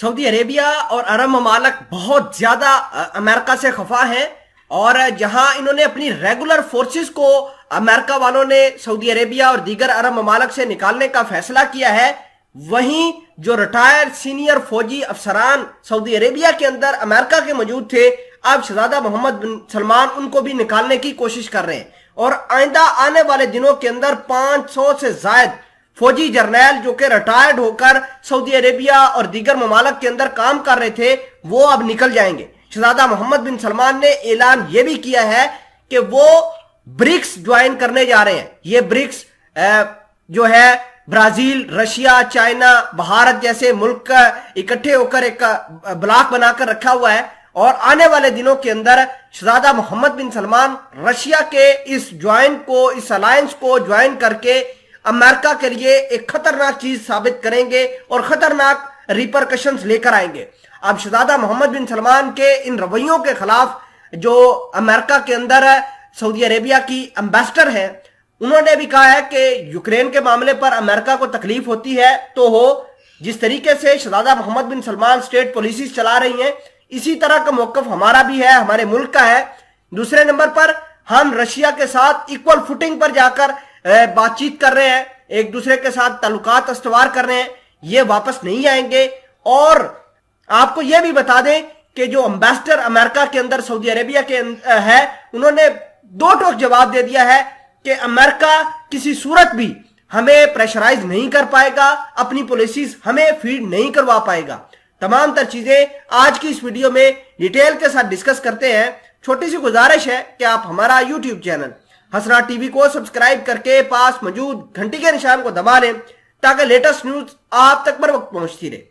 سعودی عربیہ اور عرب ممالک بہت زیادہ امریکہ سے خفا ہیں، اور جہاں انہوں نے اپنی ریگولر فورسز کو امریکہ والوں نے سعودی عربیہ اور دیگر عرب ممالک سے نکالنے کا فیصلہ کیا ہے، وہیں جو ریٹائرڈ سینئر فوجی افسران سعودی عربیہ کے اندر امریکہ کے موجود تھے، اب شہزادہ محمد بن سلمان ان کو بھی نکالنے کی کوشش کر رہے ہیں، اور آئندہ آنے والے دنوں کے اندر 500 سے زائد فوجی جرنیل جو کہ ریٹائرڈ ہو کر سعودی عربیہ اور دیگر ممالک کے اندر کام کر رہے تھے وہ اب نکل جائیں گے۔ شہزادہ محمد بن سلمان نے اعلان یہ بھی کیا ہے کہ وہ برکس جوائن کرنے جا رہے ہیں۔ یہ برکس جو ہے برازیل، رشیا، چائنا، بھارت جیسے ملک اکٹھے ہو کر ایک بلاک بنا کر رکھا ہوا ہے، اور آنے والے دنوں کے اندر شہزادہ محمد بن سلمان رشیا کے اس الائنس کو جوائن کر کے امریکہ کے لیے ایک خطرناک چیز ثابت کریں گے اور خطرناک ریپرکشنز لے کر آئیں گے۔ اب شہزادہ محمد بن سلمان کے ان رویوں کے خلاف جو امریکہ کے اندر سعودی عربیہ کی امبیسڈر ہیں، انہوں نے بھی کہا ہے کہ یوکرین کے معاملے پر امریکہ کو تکلیف ہوتی ہے تو ہو، جس طریقے سے شہزادہ محمد بن سلمان سٹیٹ پالیسیز چلا رہی ہیں اسی طرح کا موقف ہمارا بھی ہے، ہمارے ملک کا ہے۔ دوسرے نمبر پر ہم رشیا کے ساتھ ایکول فوٹنگ پر جا کر بات چیت کر رہے ہیں، ایک دوسرے کے ساتھ تعلقات استوار کر رہے ہیں، یہ واپس نہیں آئیں گے۔ اور آپ کو یہ بھی بتا دیں کہ جو امبیسڈر امریکہ کے اندر سعودی عربیہ کے ہے، انہوں نے دو ٹوک جواب دے دیا ہے کہ امریکہ کسی صورت بھی ہمیں پریشرائز نہیں کر پائے گا، اپنی پالیسیز ہمیں فیڈ نہیں کروا پائے گا۔ تمام تر چیزیں آج کی اس ویڈیو میں ڈیٹیل کے ساتھ ڈسکس کرتے ہیں۔ چھوٹی سی گزارش ہے کہ آپ ہمارا یوٹیوب چینل حسنات ٹی وی کو سبسکرائب کر کے پاس موجود گھنٹی کے نشان کو دبا لیں تاکہ لیٹسٹ نیوز آپ تک بر وقت پہنچتی رہے۔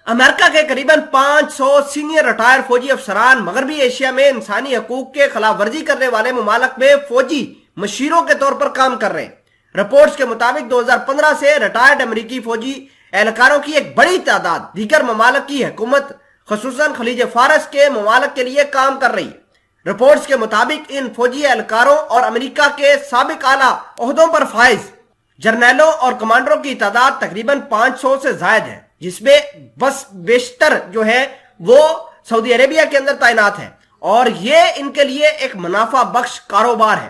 امریکہ کے قریباً 500 سینئر ریٹائر فوجی افسران مغربی ایشیا میں انسانی حقوق کے خلاف ورزی کرنے والے ممالک میں فوجی مشیروں کے طور پر کام کر رہے ہیں۔ رپورٹس کے مطابق 2015 سے ریٹائرڈ امریکی فوجی اہلکاروں کی ایک بڑی تعداد دیگر ممالک کی حکومت خصوصاً خلیج فارس کے ممالک کے لیے کام کر رہی ہے۔ رپورٹس کے مطابق ان فوجی اہلکاروں اور امریکہ کے سابق اعلیٰ عہدوں پر فائز جرنیلوں اور کمانڈروں کی تعداد تقریباً 500 سے زائد ہے، جس میں بس بیشتر جو ہے وہ سعودی عربیہ کے اندر تعینات ہیں، اور یہ ان کے لیے ایک منافع بخش کاروبار ہے۔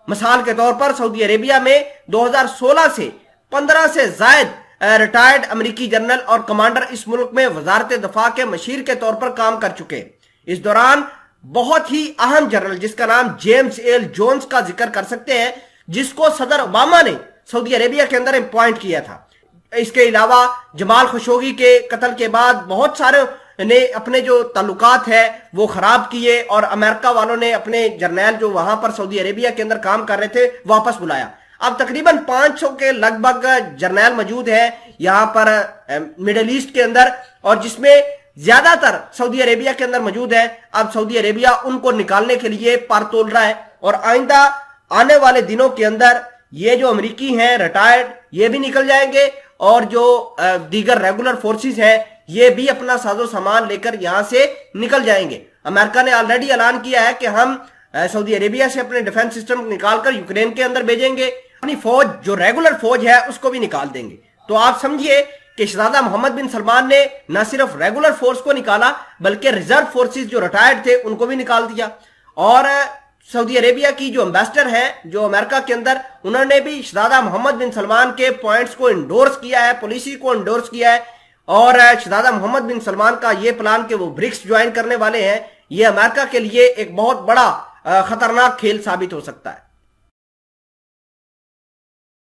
مثال کے طور پر سعودی عربیہ میں 2016 سے 15 سے زائد ریٹائرڈ امریکی جنرل اور کمانڈر اس ملک میں وزارت دفاع کے مشیر کے طور پر کام کر چکے۔ اس دوران بہت ہی اہم جنرل جس کا نام جیمز ایل جونز کا ذکر کر سکتے ہیں، جس کو صدر اوباما نے سعودی عربیہ کے اندر اپوائنٹ کیا تھا۔ اس کے علاوہ جمال خشوگی کے قتل کے بعد بہت سارے نے اپنے جو تعلقات ہے وہ خراب کیے، اور امریکہ والوں نے اپنے جرنیل جو وہاں پر سعودی عربیہ کے اندر کام کر رہے تھے واپس بلایا۔ اب تقریباً 500 کے لگ بھگ جرنیل موجود ہیں یہاں پر مڈل ایسٹ کے اندر، اور جس میں زیادہ تر سعودی عربیہ کے اندر موجود ہے۔ اب سعودی عربیہ ان کو نکالنے کے لیے پر تول رہا ہے، اور آئندہ آنے والے دنوں کے اندر یہ جو امریکی ہیں ریٹائرڈ یہ بھی نکل جائیں گے، اور جو دیگر ریگولر فورسز ہیں یہ بھی اپنا ساز و سامان لے کر یہاں سے نکل جائیں گے۔ امریکہ نے آلریڈی اعلان کیا ہے کہ ہم سعودی عربیہ سے اپنے ڈیفنس سسٹم نکال کر یوکرین کے اندر بھیجیں گے، اپنی فوج جو ریگولر فوج ہے اس کو بھی نکال دیں گے۔ تو آپ سمجھیے کہ شہزادہ محمد بن سلمان نے نہ صرف ریگولر فورس کو نکالا بلکہ ریزرو فورسز جو ریٹائرڈ تھے ان کو بھی نکال دیا۔ اور سعودی عربیہ کی جو امبیسڈر ہیں جو امریکہ کے اندر، انہوں نے بھی شہزادہ محمد بن سلمان کے پوائنٹس کو انڈورس کیا ہے، پالیسی کو انڈورس کیا ہے، اور شہزادہ محمد بن سلمان کا یہ پلان کہ وہ برکس جوائن کرنے والے ہیں، یہ امریکہ کے لیے ایک بہت بڑا خطرناک کھیل ثابت ہو سکتا ہے۔